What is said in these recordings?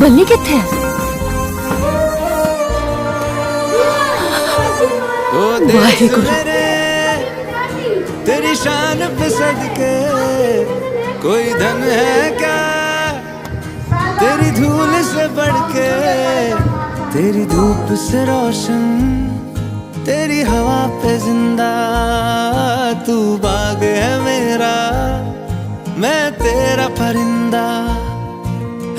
बल्ली कित्थे है? ओ देश मेरे तेरी शान पे सदके, कोई धन है क्या तेरी धूल से बढ़ के, तेरी धूप से रोशन, तेरी हवा पे जिंदा, तू बाग है मेरा, मैं तेरा परिंदा।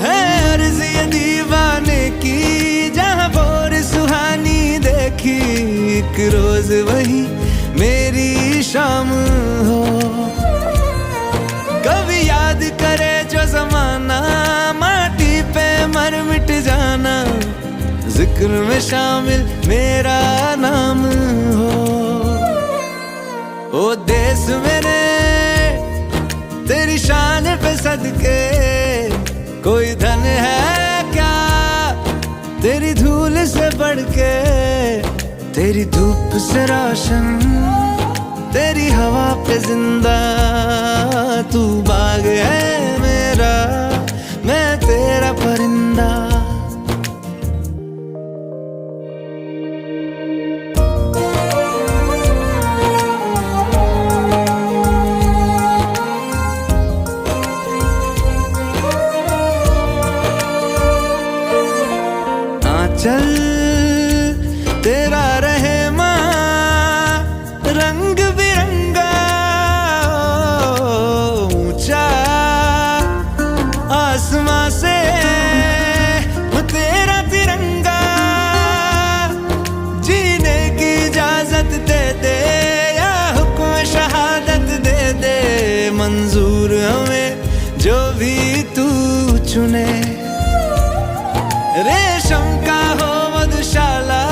है अर्ज़ ये दीवाने की, जहाँ भोर सुहानी देखी, एक रोज वही मेरी शाम हो। कभी याद करे जो जमाना, माटी पे मर मिट जाना, जिक्र में शामिल मेरा नाम हो। ओ देश मेरे तेरी शान पे सदके, कोई धन है क्या तेरी धूल से बढ़ के, तेरी धूप से रोशन, तेरी हवा पे जिंदा, तू बाग है मेरा, मैं तेरा परिंदा। चल तेरा रहे माँ रंग बिरंगा, ऊंचा आसमां से तेरा तिरंगा, जीने की इजाजत दे दे या हुक्म शहादत दे दे, मंजूर हमें जो भी तू चुने। रेशम का हो मधुशाला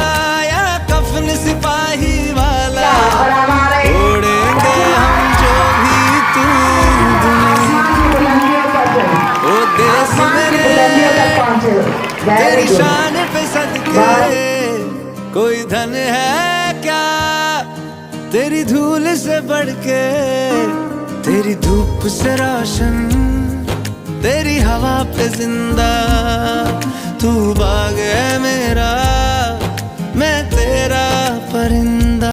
या कफन सिपाही वाला, ओढ़ेंगे हम जो भी तू दुने। ओ देश मेरे तेरी शान पे सदके, कोई धन है क्या तेरी धूल से बढ़ के, तेरी धूप से रोशन, तेरी हवा पे जिंदा, तू बाग है मेरा, मैं तेरा परिंदा।